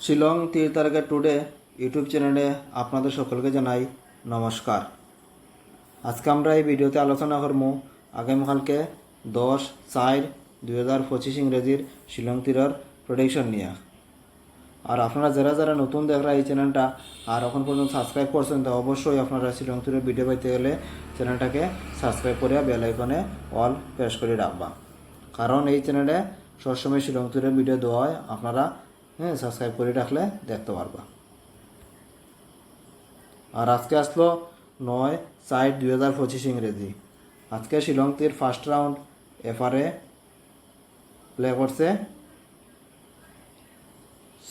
Shillong তীরতারকা today YouTube চ্যানেলে আপনাদের সকলকে জানাই নমস্কার। আজকে আমরা এই ভিডিওতে আলোচনা করব আগামীকালকে 10/4/2025 ইংরেজির শিলং তীরের প্রেডিকশন নিয়ে। আর আপনারা যারা যারা নতুন দেখরা এই চ্যানেলটা আর এখন পর্যন্ত সাবস্ক্রাইব করছেন তো অবশ্যই আপনারা শিলং তীরের ভিডিও পাইতে গেলে চ্যানেলটাকে সাবস্ক্রাইব করে বেল আইকনে অল প্রেস করে রাখবা, কারণ এই চ্যানেলে সবসময় শিলং তীরের ভিডিও দেওয়া হয়, আপনারা সাবস্ক্রাইব করে রাখলে দেখতে পারবা। আর আজকে আসলো 9/4/2025 ইংরেজি। আজকে শিলং তীর ফার্স্ট রাউন্ড এফআরএ প্লে করছে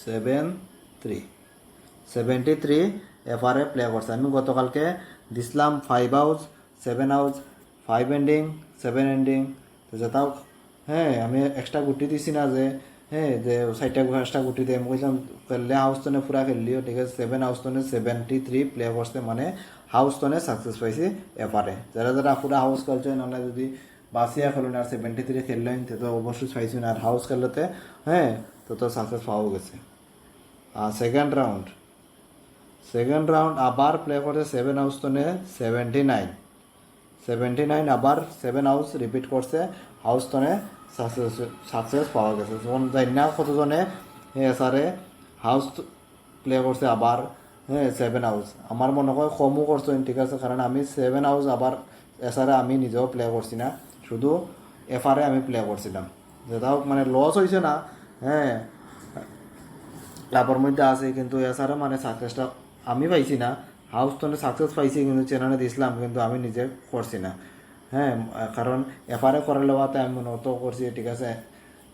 73 এফআরএ প্লে করছে। আমি গতকালকে দিছিলাম 5 আউট 7 আউট 5 এন্ডিং 7 এন্ডিং, তো যেটাও আমি এক্সট্রা গুটি দিছি না যে 4টা গুটি দিয়ে আমি কইলাম খেললে হাউস্তনে পুরা খেললিও, ঠিক আছে। 7 হাউস্তনে 73 প্লে করছে, মানে হাউস্তনে সাকসেস পাইছি এপারে। যারা যারা পুরা হাউস খেলছেন আমরা যদি বাসিয়া খেলুন আর 73 খেললেন তো অবশ্যই পাইছেন, আর হাউস খেলতে তো সাকসেস পাওয়া গেছে। আর সেকেন্ড রাউন্ড আবার প্লে করছে 7 হাউস্তনে 79 আবার 7 হাউস রিপিট করছে, হাউস্তনে সাকসেস পাওয়া গেছে। যখন যাই না কতজনে এসারে হাউস প্লে করছে আবার 7 হাউস, আমার মনে হয় কমও করছেন, ঠিক আছে, কারণ আমি 7 হাউস আবার এসারে আমি নিজেও প্লে করছি না, শুধু এফআরে আমি প্লে করছিলাম। যেটাও মানে লস হয়েছে না, লাভের মধ্যে আছে, কিন্তু এসারে মানে সাকসেসটা আমি পাইছি না। হাউস তো সাকসেস পাইছি কিন্তু চ্যানেলে দিয়েছিলাম, কিন্তু আমি নিজে করছি না। কারণ এফআরএ করে লেওয়াতে আমি মনে তো করছি, ঠিক আছে,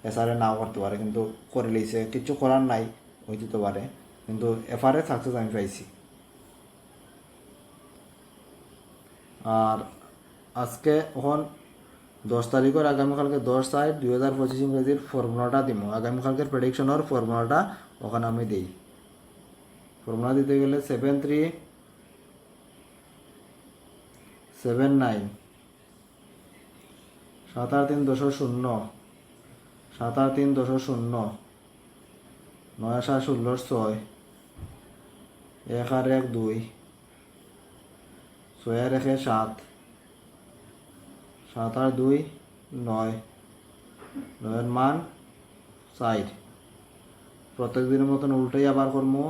এসআরএ নাও করতে পারে, কিন্তু করে লিছে, কিছু করার নাই, হইতে পারে, কিন্তু এফআরএ সাকসেস আমি পাইছি। আর আজকে এখন 10 তারিখের আগামীকালকে 10/4/2025 ইংরেজির ফর্মুলাটা দিব। আগামীকালকের প্রেডিকশনের ফর্মুলাটা ওখানে আমি দিই। ফর্মুলা দিতে গেলে 7379 783.0 783.0 9/7/16 1/1/2 6/1/7 7/2 9 9 মান 4। প্রত্যেক দিনের মতন উল্টাই আবার করবো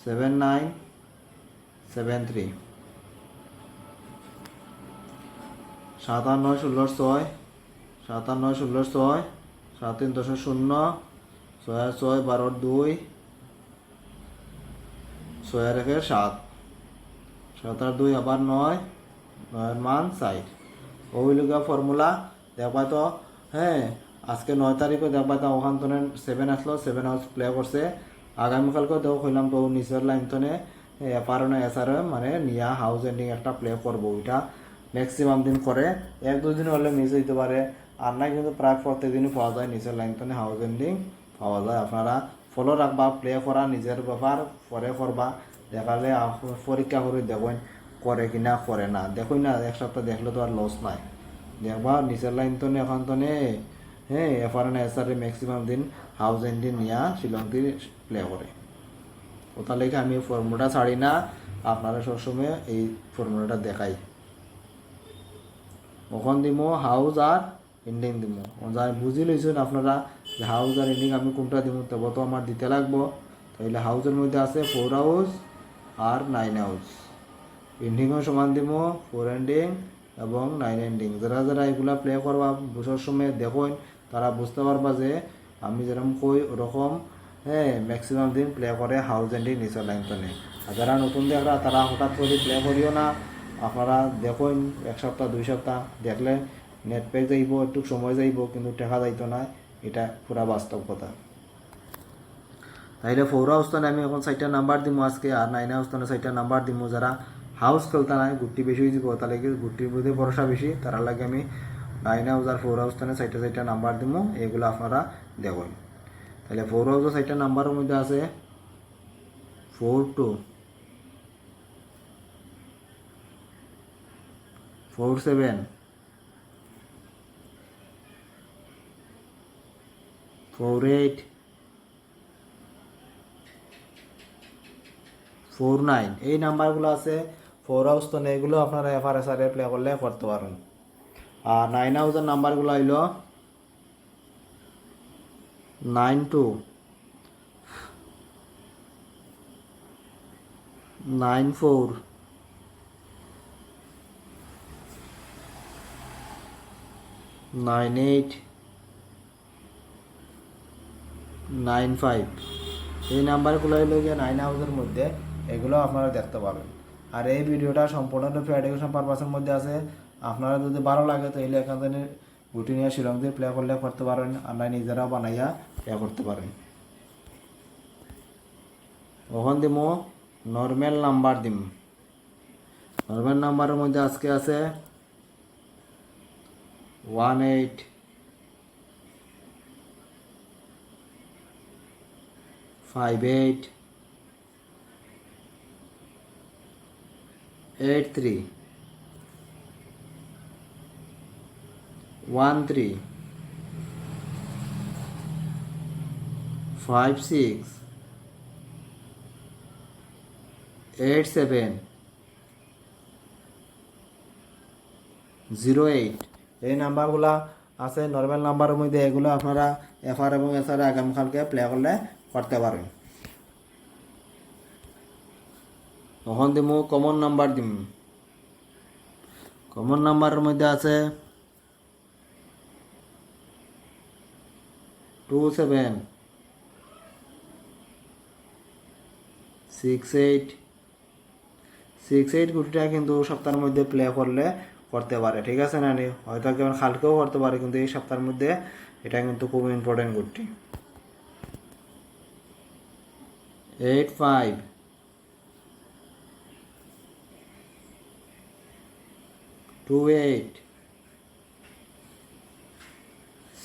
7973 7/9/16 7/9/16 7/3.0 6/6/12 6/1/7 7/2 আবার 9 9 মান 4। ওইলুকা ফর্মুলা দেখবা তো। আজকে 9 তারিখে দেখবা তো ওখান তো 7 আসলো, 7 হাউস প্লে করছে। আগামীকালকেও দেখো হইলাম তো নিচের লাইন তো এপারে এসারে মানে নিয়া হাউস এন্ডিং একটা প্লে করবো। ওইটা ম্যাক্সিমাম দিন করে, 1-2 দিন হলে মিস হইতে পারে, আর না কিন্তু প্রায় প্রত্যেক দিনই পাওয়া যায় নিচের লাইন তো হাউস এন্ডিং পাওয়া যায়। আপনারা ফলো রাখবা, প্লে করা নিজের ব্যাপার, পরে করবা। দেখালে পরীক্ষা করে দেখুন করে কিনা করে না, দেখুন না, এক সপ্তাহ দেখলে তো আর লস নাই। দেখবা নিচের লাইন তো এখন তো এফার না এসারে ম্যাক্সিমাম দিন হাউস এন্ডিং নিয়া শিলং দিয়ে প্লে করে। ওটা লেগে আমি ফর্মুলাটা ছাড়ি না, আপনারা সবসময় এই ফর্মুলাটা দেখাই। ওখান দিব হাউস আর এন্ডিং দিব। বুঝি লইছেন আপনারা যে হাউস আর এন্ডিং আমি কোনটা দিব, তবে তো আমার দিতে লাগবো। তাহলে হাউসের মধ্যে আছে 4 হাউস আর 9 হাউস, এন্ডিংও সমান দিব 4 এন্ডিং এবং 9 এন্ডিং। যারা যারা এগুলা প্লে করবা বছর সময় দেখুন, তারা বুঝতে পারবা যে আমি যেরকম কই ওরকম ম্যাক্সিমাম দিন প্লে করে হাউস এন্ডিং নিচের লাইন তো নেই। আর যারা নতুন দেখরা তারা হঠাৎ করে প্লে করিও না, আপনারা দেখুন 1 সপ্তাহ 2 সপ্তাহ দেখলে নেট পেক যাইব, একটু সময় যাইব, কিন্তু টাকা যাইতো না, এটা পুরা বাস্তব কথা। তাইলে 4 হাউস্থানে আমি এখন 4টা নাম্বার দিব আজকে, আর 9 হাউস্থানে 4টা নাম্বার দিব। যারা হাউস খেলতে নাই গুটি বেশি হয়ে যাব, তাহলে গুটির মধ্যে ভরসা বেশি, তার লাগে আমি 9 হাউস আর 4 হাউস্থানে 4টা নাম্বার দিব, এগুলো আপনারা দেখুন। তাহলে 4 হাউসের 4টা নাম্বারের মধ্যে আছে 42 47 48 49 এই নাম্বারগুলো আছে 4 হাউস, তো এগুলো আপনারা এফআরএসআরে প্লে করলে করতে পারেন। আর 9 হাউসের নাম্বারগুলো হইল 92 94 98 95 এই নাম্বারগুলো হইল গিয়ে 9 হাউসের মধ্যে, এগুলো আপনারা দেখতে পাবেন। আর এই ভিডিওটা সম্পূর্ণরূপে এডুকেশন পারপাসের মধ্যে আছে। আপনারা যদি ভালো লাগে তাহলে এখান থেকে গুটি নিয়ে শিলং দিয়ে প্লে করলে করতে পারেন, আর নাই নিজেরাও বানাইয়া প্লে করতে পারেন। ওখান দিমো নর্মাল নাম্বার দিম। নর্মাল নাম্বারের মধ্যে আজকে আছে 18 58 83 13 56 87 08 এই নাম্বারগুলা আছে নর্মাল নাম্বারের মধ্যে। এগুলো আপনারা এফআর এবং এসআর আগামীকালকে প্লে করলে করতে পারেন। তখন দিম কমন নাম্বার দিম। কমন নাম্বারের মধ্যে আছে 27 68 68 গুটিটা কিন্তু সপ্তাহের মধ্যে প্লে করলে করতে পারে, ঠিক আছে না? হয়তো কেমন কালকেও করতে পারে, কিন্তু এই সপ্তাহের মধ্যে এটা কিন্তু খুব ইম্পর্টেন্ট গুটি। 85 28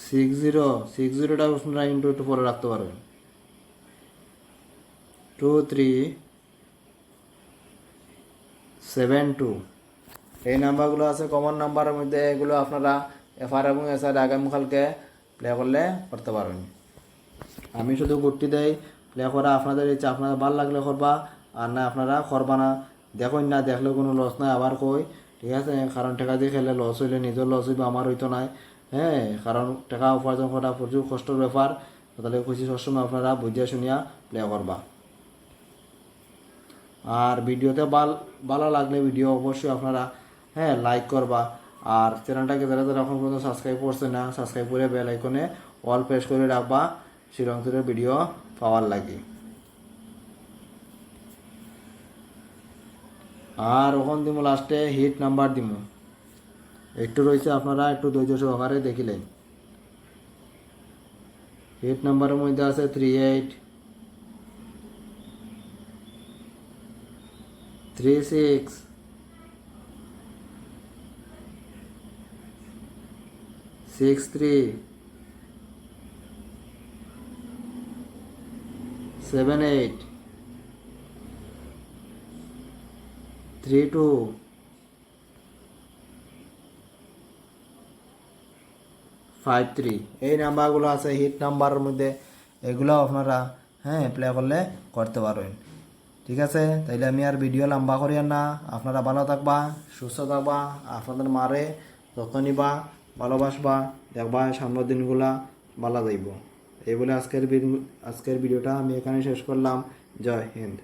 60 60টা আপনারা ইন্টু একটু পরে রাখতে পারবেন। 23 72 এই নাম্বারগুলো আছে কমন নাম্বারের মধ্যে। এগুলো আপনারা এফআর এবং এসআর আগামীকালকে প্লে করলে করতে পারবেন। আমি শুধু গুটি দেই প্লে করা, আপনাদের ইচ্ছা, আপনারা ভালো লাগলে করবা, আর না আপনারা করবা না। দেখুন না, দেখলে কোনো লস নাই, আবার কই, ঠিক আছে? কারণ টাকা দিয়ে খেলে লস হইলে নিজের লস হইবে, আমার হইতো নাই। হ্যাঁ, কারণ টাকা উপার্জন করা প্রচুর কষ্টের ব্যাপার। তাহলে খুশি সবসময় আপনারা বুঝিয়া শুনিয়া প্লে করবা। আর ভিডিওতে ভালো লাগলে ভিডিও অবশ্যই আপনারা লাইক করবা। আর চ্যানেলটাকে যারা যারা এখন পর্যন্ত সাবস্ক্রাইব করছে না, সাবস্ক্রাইব করে বেল আইকনে অল প্রেস করে রাখবা শ্রীলঙ্কার ভিডিও পাওয়ার লাগে। আর ওখান দিব লাস্টে হিট নাম্বার দিব, একটু রয়েছে, আপনারা একটু ধৈর্য সহকারে দেখিলেন। হিট নাম্বারের মধ্যে আছে 38 36 63 78 32 53 এই নাম্বারগুলো আছে হিট নাম্বারের মধ্যে। এগুলো আপনারা প্লে করলে করতে পারবেন, ঠিক আছে? তাইলে আমি আর ভিডিও লম্বা করি না। আপনারা ভালো থাকবা, সুস্থ থাকবা, আপনাদের মারে যত্ন নিবা, ভালোবাসবা, দেখবা সামনের দিনগুলা ভালো যাইব। এই বলে আজকের ভিডিওটা আমি এখানে শেষ করলাম। জয় হিন্দ।